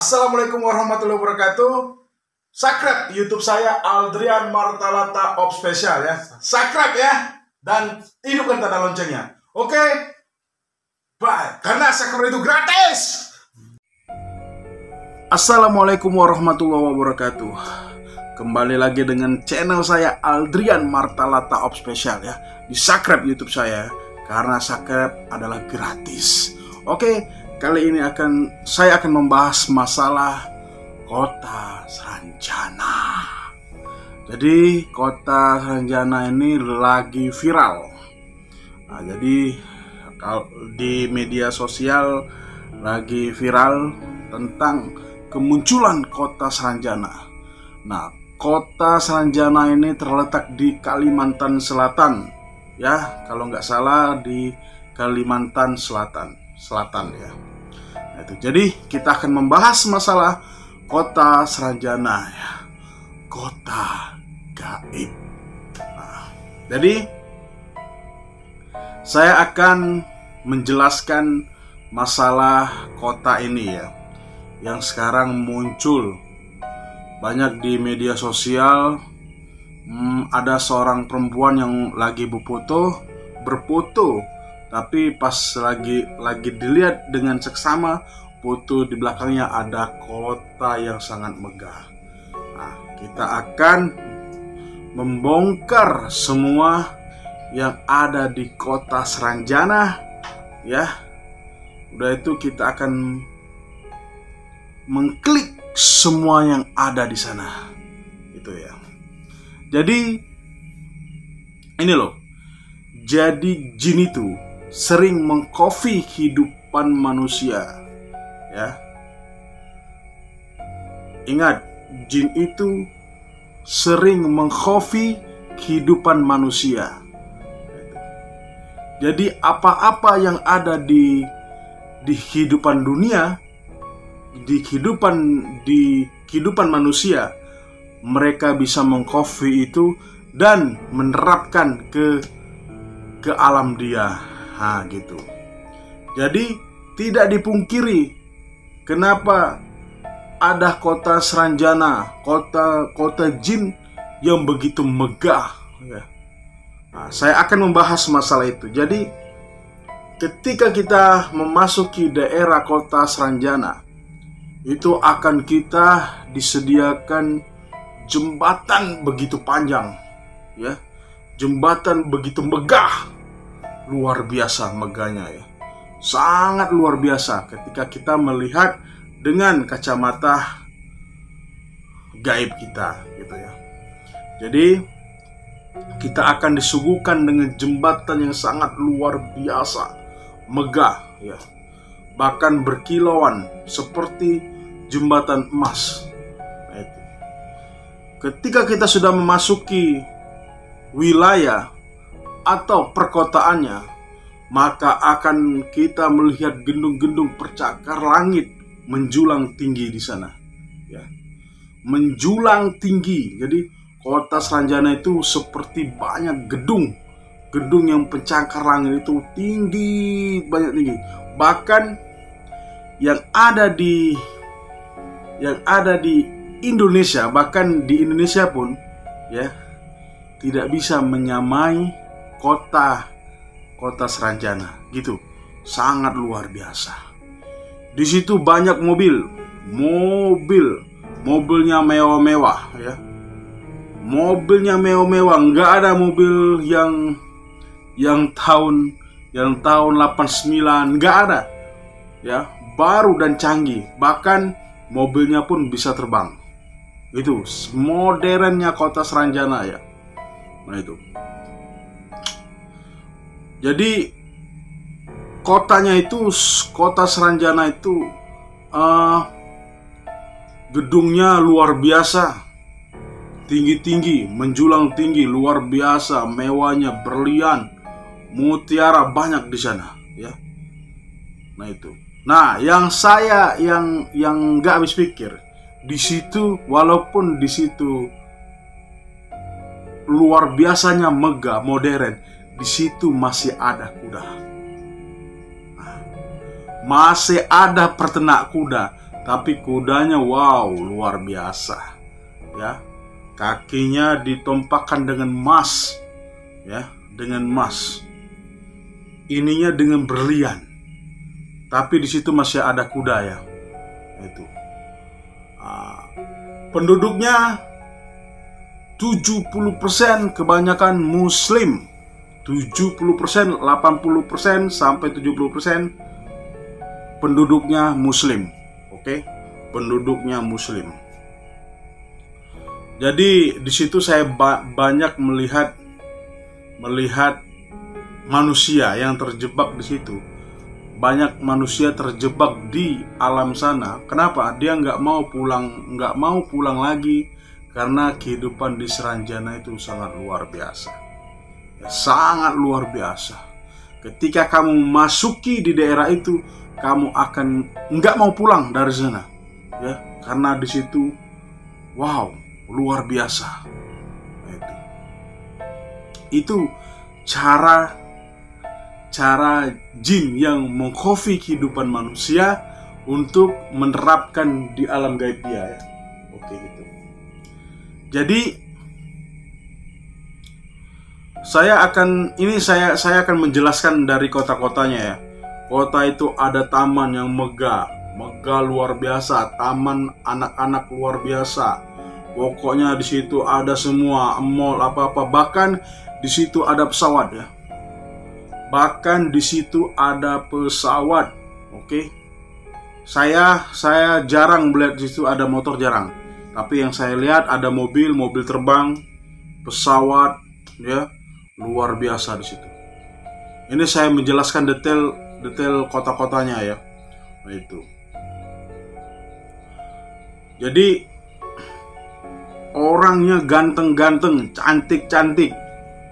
Assalamualaikum warahmatullahi wabarakatuh. Subscribe YouTube saya Aldrian Martalata Op Special ya. Subscribe ya dan hidupkan tanda loncengnya. Oke? Bye. Karena subscribe itu gratis. Assalamualaikum warahmatullahi wabarakatuh. Kembali lagi dengan channel saya Aldrian Martalata Op Special ya. Di subscribe YouTube saya karena subscribe adalah gratis. Oke, kali ini saya akan membahas masalah Kota Sranjana. Jadi Kota Sranjana ini lagi viral. Nah, jadi kalau di media sosial lagi viral tentang kemunculan Kota Sranjana. Nah, Kota Sranjana ini terletak di Kalimantan Selatan, ya, kalau nggak salah di Kalimantan Selatan ya. Nah, itu. Jadi kita akan membahas masalah Kota Sranjana ya, kota gaib. Nah, jadi saya akan menjelaskan masalah kota ini ya, yang sekarang muncul banyak di media sosial. Ada seorang perempuan yang lagi berfoto, tapi pas lagi dilihat dengan seksama, foto di belakangnya ada kota yang sangat megah. Nah, kita akan membongkar semua yang ada di Kota Sranjana ya. Udah itu kita akan mengklik semua yang ada di sana. Itu ya. Jadi ini loh. Jadi jin itu sering mengkopi kehidupan manusia. Ya. Ingat, jin itu sering mengkopi kehidupan manusia. Jadi apa-apa yang ada di kehidupan dunia, di kehidupan manusia, mereka bisa mengkopi itu dan menerapkan ke alam dia. Nah, gitu. Jadi tidak dipungkiri kenapa ada Kota Sranjana, kota jin yang begitu megah ya. Nah, saya akan membahas masalah itu. Jadi ketika kita memasuki daerah Kota Sranjana, itu akan kita disediakan jembatan begitu panjang ya. Jembatan begitu megah. Luar biasa megahnya ya. Sangat luar biasa ketika kita melihat dengan kacamata gaib kita gitu ya. Jadi kita akan disuguhkan dengan jembatan yang sangat luar biasa, megah ya. Bahkan berkilauan seperti jembatan emas. Nah, itu. Ketika kita sudah memasuki wilayah atau perkotaannya, maka akan kita melihat gedung-gedung percakar langit menjulang tinggi di sana ya. Menjulang tinggi. Jadi Kota Sranjana itu seperti banyak gedung yang pencakar langit itu tinggi, banyak tinggi. Bahkan yang ada di Indonesia, bahkan di Indonesia pun ya tidak bisa menyamai Kota Sranjana gitu. Sangat luar biasa. Di situ banyak mobilnya mewah-mewah ya. Mobilnya mewah-mewah, nggak ada mobil yang tahun 89, nggak ada ya, baru dan canggih. Bahkan mobilnya pun bisa terbang. Itu modernnya Kota Sranjana ya. Nah, itu. Jadi Kota Sranjana itu gedungnya luar biasa, tinggi-tinggi, menjulang tinggi, luar biasa, mewahnya, berlian, mutiara banyak di sana ya. Nah, itu. Nah, yang nggak habis pikir di situ, walaupun di situ luar biasanya megah, modern, di situ masih ada kuda. Nah, masih ada peternak kuda, tapi kudanya wow, luar biasa. Ya, kakinya ditompakkan dengan emas, ya, dengan emas. Ininya dengan berlian. Tapi di situ masih ada kuda ya. Itu. Penduduknya 70% kebanyakan muslim. 70%, 80% sampai 70% penduduknya muslim. Oke? Penduduknya muslim. Jadi di situ saya banyak melihat manusia yang terjebak di situ. Banyak manusia terjebak di alam sana. Kenapa? Dia nggak mau pulang lagi karena kehidupan di Seranjana itu sangat luar biasa. Ya, sangat luar biasa. Ketika kamu masuki di daerah itu, kamu akan nggak mau pulang dari sana, ya, karena di situ, wow, luar biasa. Itu cara jin yang mengkopi kehidupan manusia untuk menerapkan di alam gaib dia, ya. Oke, gitu. Jadi saya akan menjelaskan dari kota-kotanya ya. Kota itu ada taman yang megah luar biasa, taman anak-anak luar biasa. Pokoknya di situ ada semua, mall apa-apa, bahkan di situ ada pesawat ya. Bahkan di situ ada pesawat. Oke. Saya jarang melihat di situ ada motor, jarang. Tapi yang saya lihat ada mobil terbang, pesawat, ya. Luar biasa di situ. Ini saya menjelaskan detail kota-kotanya ya. Nah, itu. Jadi orangnya ganteng-ganteng, cantik-cantik.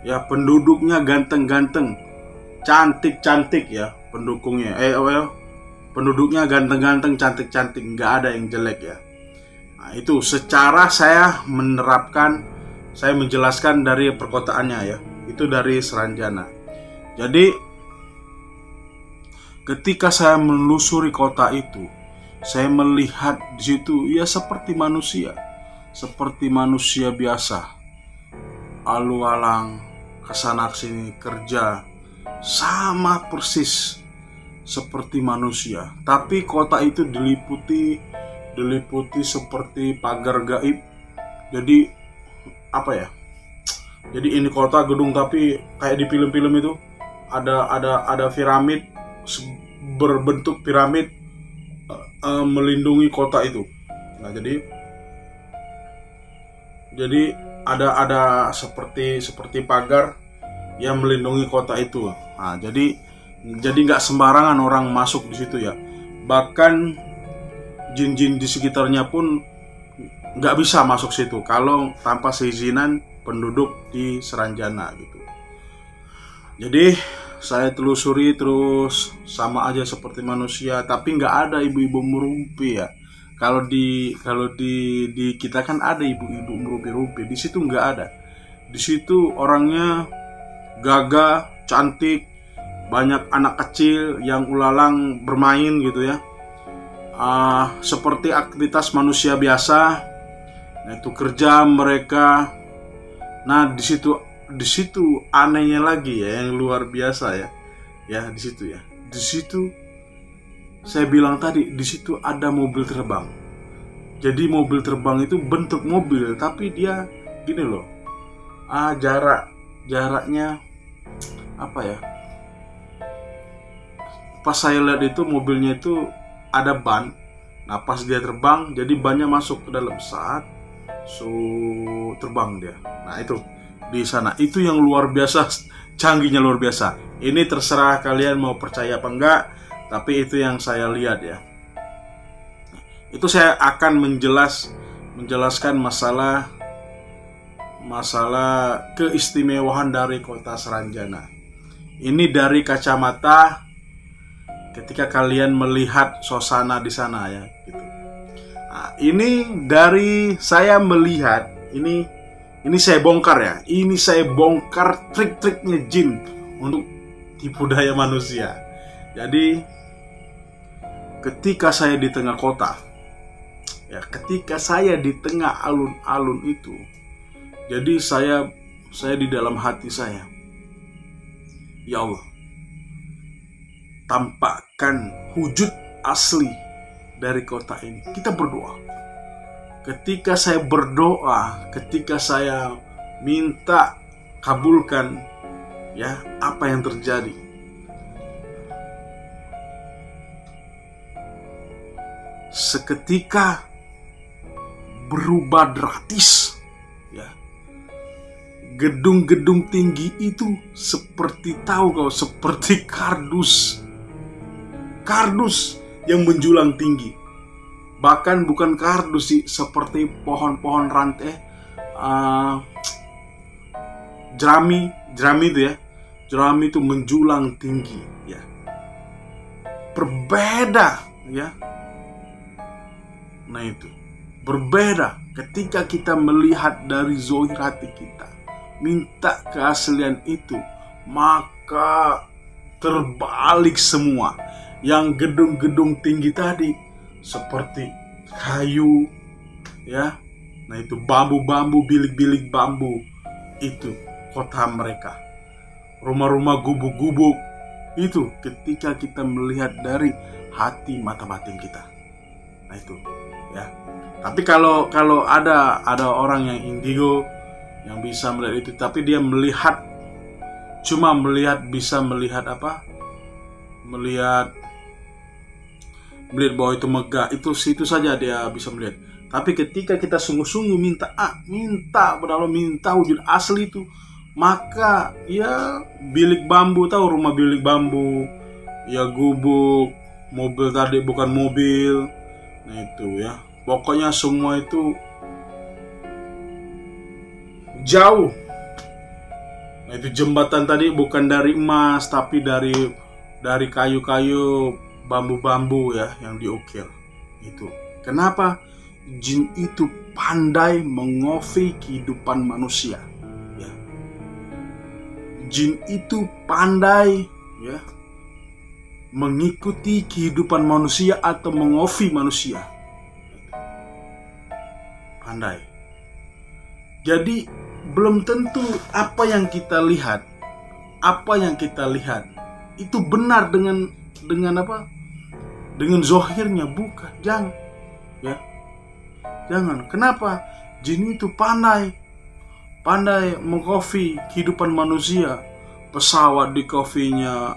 Ya, penduduknya ganteng-ganteng, cantik-cantik ya, pendukungnya. Penduduknya ganteng-ganteng, cantik-cantik, nggak ada yang jelek ya. Nah, itu secara saya menjelaskan dari perkotaannya ya. Itu dari Seranjana. Jadi ketika saya menelusuri kota itu, saya melihat di situ ya seperti manusia biasa, alu-alang kesana sini kerja, sama persis seperti manusia. Tapi kota itu diliputi seperti pagar gaib. Jadi apa ya? Jadi ini kota gedung, tapi kayak di film-film itu ada piramid berbentuk piramid melindungi kota itu. Nah, jadi ada seperti pagar yang melindungi kota itu. Nah, jadi nggak sembarangan orang masuk di situ ya. Bahkan jin-jin di sekitarnya pun nggak bisa masuk situ kalau tanpa seizinan penduduk di Seranjana gitu. Jadi saya telusuri terus, sama aja seperti manusia, tapi nggak ada ibu-ibu merumpi ya. Kalau di kita kan ada ibu-ibu merumpi-rumpi, di situ nggak ada. Di situ orangnya gagah, cantik, banyak anak kecil yang ulalang bermain gitu ya. Seperti aktivitas manusia biasa, yaitu kerja mereka. Nah, di situ anehnya lagi ya, yang luar biasa ya. Ya, di situ ya. Di situ saya bilang tadi, di situ ada mobil terbang. Jadi mobil terbang itu bentuk mobil, tapi dia gini loh. Jaraknya apa ya? Pas saya lihat itu mobilnya itu ada ban. Nah, pas dia terbang, jadi bannya masuk ke dalam saat terbang dia. Nah, itu di sana. Itu yang luar biasa, canggihnya luar biasa. Ini terserah kalian mau percaya apa enggak, tapi itu yang saya lihat ya. Itu saya akan menjelaskan masalah keistimewaan dari kota Seranjana. Ini dari kacamata ketika kalian melihat suasana di sana ya, gitu. Nah, ini dari saya melihat, ini saya bongkar ya. Ini saya bongkar trik-triknya jin untuk tipu daya manusia. Jadi ketika saya di tengah kota, Ya, ketika saya di tengah alun-alun itu, jadi saya di dalam hati saya, ya Allah, tampakkan wujud asli dari kota ini. Kita berdoa. Ketika saya berdoa, ketika saya minta kabulkan, ya, apa yang terjadi? Seketika berubah drastis, ya. Gedung-gedung tinggi itu seperti seperti kardus yang menjulang tinggi. Bahkan bukan kardus sih, seperti pohon-pohon rantai, jerami itu ya. Jerami itu menjulang tinggi, ya. Berbeda, ya. Nah itu berbeda ketika kita melihat dari zahir hati kita, minta keaslian itu, maka terbalik semua. Yang gedung-gedung tinggi tadi seperti kayu, ya. Nah itu bambu-bambu, bilik-bilik bambu, itu kota mereka. Rumah-rumah gubuk-gubuk, itu ketika kita melihat dari hati mata batin kita. Nah itu, ya. Tapi kalau ada orang yang indigo yang bisa melihat itu, tapi dia bisa melihat apa? Melihat bahwa itu megah, itu situ saja dia bisa melihat. Tapi ketika kita sungguh-sungguh minta benar-benar minta wujud asli itu, maka ya bilik bambu, tahu rumah bilik bambu, ya gubuk, mobil tadi bukan mobil. Nah itu ya. Pokoknya semua itu jauh. Nah itu jembatan tadi bukan dari emas, tapi dari kayu-kayu, bambu-bambu ya yang diukir. Itu. Kenapa? Jin itu pandai mengopi kehidupan manusia. Ya. Jin itu pandai, ya, mengikuti kehidupan manusia atau mengopi manusia. Pandai. Jadi belum tentu apa yang kita lihat itu benar dengan apa? Dengan zahirnya, bukan. Jangan. Ya. Jangan. Kenapa? Jin itu pandai mengkopi kehidupan manusia. Pesawat di kopinya,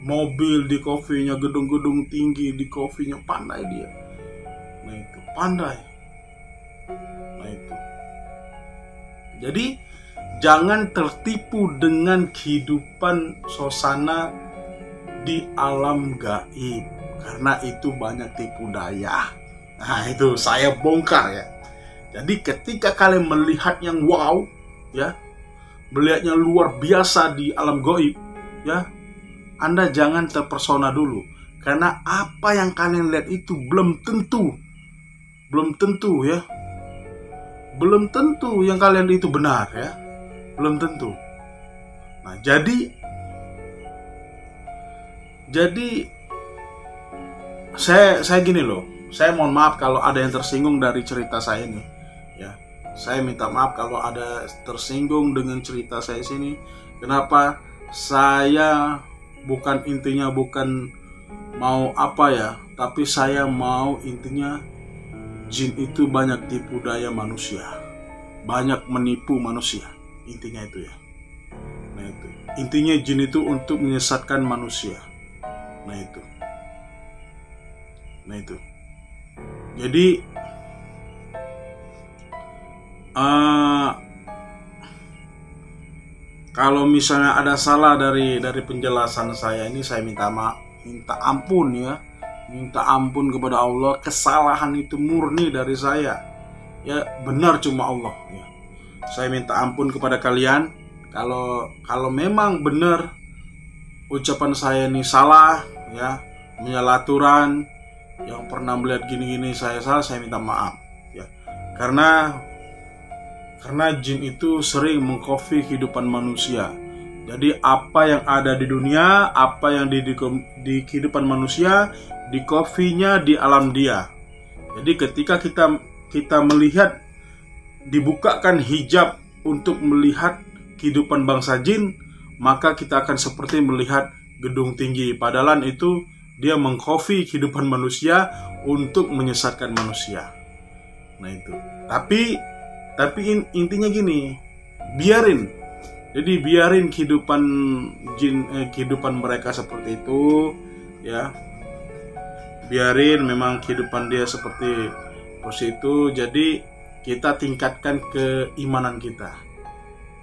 mobil di kopinya, gedung-gedung tinggi di kopinya, pandai dia. Nah itu pandai. Nah itu. Jadi jangan tertipu dengan kehidupan suasana di alam gaib, karena itu banyak tipu daya. Nah itu saya bongkar ya. Jadi ketika kalian melihat yang wow, ya, melihatnya luar biasa di alam gaib, ya, Anda jangan terpesona dulu, karena apa yang kalian lihat itu belum tentu ya, belum tentu yang kalian itu benar ya, belum tentu. Nah jadi saya gini loh, saya mohon maaf kalau ada yang tersinggung dari cerita saya ini ya. Saya minta maaf kalau ada tersinggung dengan cerita saya sini. Kenapa? Saya intinya bukan mau apa ya, tapi saya mau intinya jin itu banyak tipu daya manusia, banyak menipu manusia, intinya itu ya. Nah itu intinya, jin itu untuk menyesatkan manusia. Nah itu jadi kalau misalnya ada salah dari penjelasan saya ini, saya minta ampun ya. Minta ampun kepada Allah. Kesalahan itu murni dari saya. Ya, benar cuma Allah ya. Saya minta ampun kepada kalian kalau memang benar ucapan saya ini salah ya, menyalahaturan, yang pernah melihat gini-gini saya salah, saya minta maaf ya. Karena jin itu sering mengkopi kehidupan manusia. Jadi apa yang ada di dunia, apa yang di kehidupan manusia, dikopinya di alam dia. Jadi ketika kita melihat dibukakan hijab untuk melihat kehidupan bangsa jin, maka kita akan seperti melihat gedung tinggi. Padahal itu dia mengcover kehidupan manusia untuk menyesatkan manusia. Nah itu. Tapi intinya gini, biarin. Jadi biarin kehidupan jin, kehidupan mereka seperti itu, ya. Biarin memang kehidupan dia seperti itu. Jadi kita tingkatkan keimanan kita.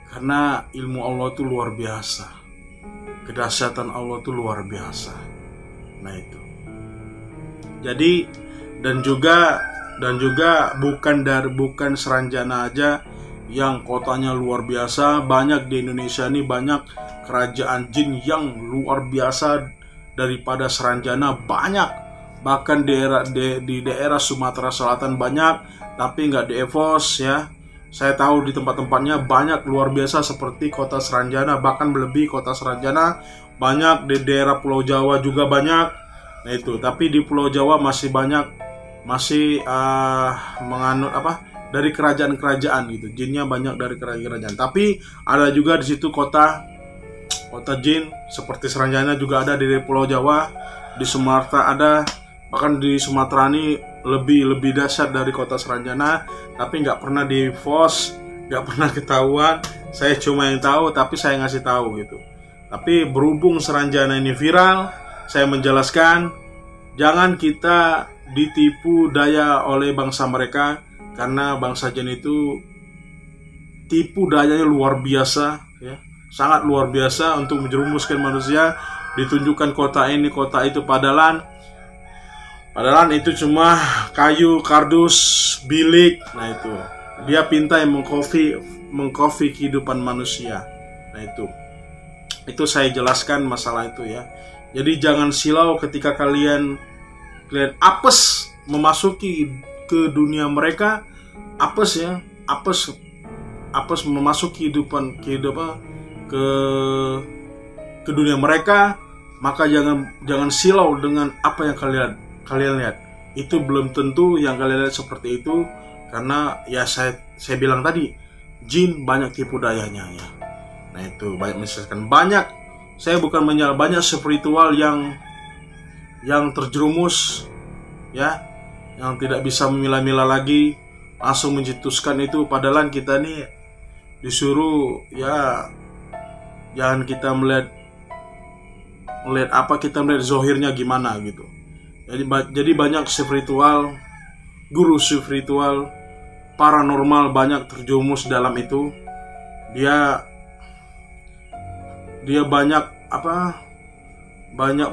Karena ilmu Allah itu luar biasa. Kedahsyatan Allah itu luar biasa. Nah itu. Jadi dan juga bukan Seranjana aja yang kotanya luar biasa. Banyak di Indonesia ini banyak kerajaan jin yang luar biasa daripada Seranjana, banyak. Bahkan di daerah Sumatera Selatan banyak, tapi nggak di Evos ya. Saya tahu di tempat-tempatnya banyak luar biasa seperti kota Seranjana, bahkan melebihi kota Seranjana. Banyak di daerah Pulau Jawa juga banyak. Nah itu, tapi di Pulau Jawa masih banyak, menganut dari kerajaan-kerajaan gitu. Jinnya banyak dari kerajaan. Tapi ada juga di situ kota jin seperti Seranjana juga ada di Pulau Jawa, di Sumatera ada. Bahkan di Sumatera ini lebih dahsyat dari kota Seranjana, tapi nggak pernah di post, nggak pernah ketahuan. Saya cuma yang tahu, tapi saya ngasih tahu gitu. Tapi berhubung Seranjana ini viral, saya menjelaskan, jangan kita ditipu daya oleh bangsa mereka, karena bangsa jin itu tipu dayanya luar biasa, ya, sangat luar biasa untuk menjerumuskan manusia. Ditunjukkan kota ini, kota itu, Padahal itu cuma kayu, kardus, bilik. Nah itu, dia pintai mengcover kehidupan manusia. Nah itu saya jelaskan masalah itu ya. Jadi jangan silau ketika kalian apes memasuki ke dunia mereka, apes memasuki kehidupan ke dunia mereka, maka jangan silau dengan apa yang kalian lihat. Itu belum tentu yang kalian lihat seperti itu, karena ya saya bilang tadi, jin banyak tipu dayanya ya. Nah itu banyak misalkan, saya bukan menyalahkan, banyak spiritual yang terjerumus ya, yang tidak bisa memilah-milah lagi, langsung mencetuskan itu. Padahal kita nih disuruh ya, jangan kita melihat kita melihat zohirnya gimana gitu. Jadi banyak spiritual, guru spiritual, paranormal banyak terjerumus dalam itu. Dia banyak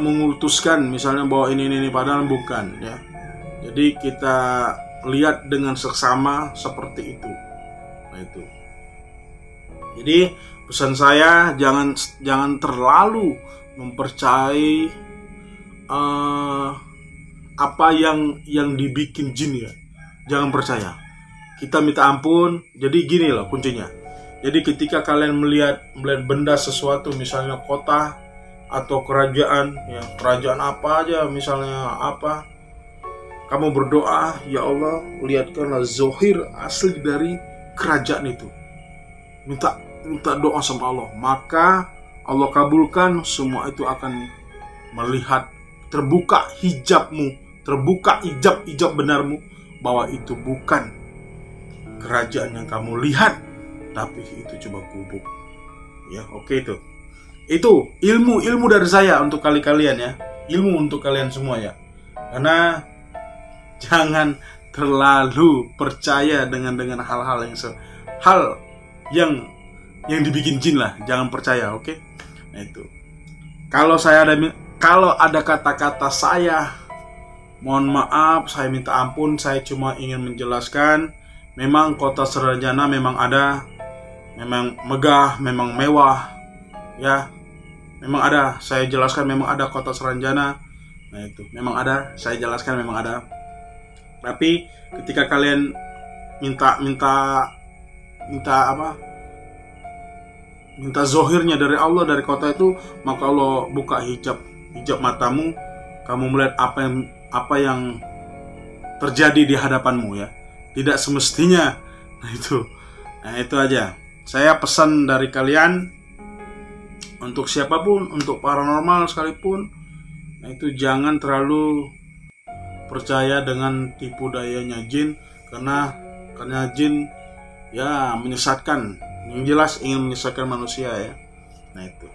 mengultuskan misalnya bahwa ini padahal bukan ya. Jadi kita lihat dengan seksama seperti itu. Nah itu. Jadi pesan saya, jangan terlalu mempercayai apa yang dibikin jin ya. Jangan percaya. Kita minta ampun. Jadi gini loh kuncinya. Jadi ketika kalian melihat benda sesuatu, misalnya kota atau kerajaan ya, kerajaan apa aja misalnya apa, kamu berdoa, ya Allah, lihatkanlah zohir asli dari kerajaan itu. Minta doa sama Allah, maka Allah kabulkan. Semua itu akan melihat, terbuka hijabmu, terbuka hijab benarmu, bahwa itu bukan kerajaan yang kamu lihat, tapi itu cuma gubuk. Ya, oke itu ilmu dari saya untuk kalian ya, ilmu untuk kalian semua ya. Karena jangan terlalu percaya dengan hal-hal yang dibikin jin lah, jangan percaya, oke? Nah itu. Kalau ada kata-kata saya, mohon maaf, saya minta ampun. Saya cuma ingin menjelaskan, memang kota Seranjana memang ada, memang megah, memang mewah, ya, memang ada. Saya jelaskan memang ada kota Seranjana. Nah itu, memang ada. Saya jelaskan memang ada. Tapi ketika kalian minta zohirnya dari Allah, dari kota itu, maka Allah buka hijab matamu, kamu melihat apa terjadi di hadapanmu ya. Tidak semestinya. Nah itu aja. Saya pesan dari kalian, untuk siapapun, untuk paranormal sekalipun, nah itu jangan terlalu percaya dengan tipu dayanya jin, karena jin ya menyesatkan, yang jelas ingin menyesatkan manusia ya. Nah itu.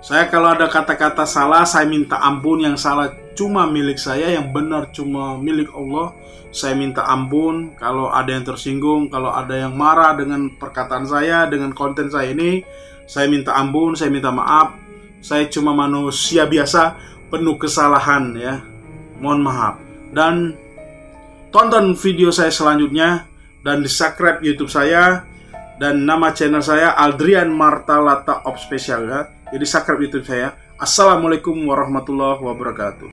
Saya kalau ada kata-kata salah, saya minta ampun. Yang salah cuma milik saya, yang benar cuma milik Allah. Saya minta ampun kalau ada yang tersinggung, kalau ada yang marah dengan perkataan saya, dengan konten saya ini. Saya minta ampun, saya minta maaf. Saya cuma manusia biasa, penuh kesalahan ya. Mohon maaf. Dan tonton video saya selanjutnya, dan di subscribe YouTube saya, dan nama channel saya Aldrian Martalata Op Special ya. Jadi subscribe YouTube saya. Assalamualaikum warahmatullahi wabarakatuh.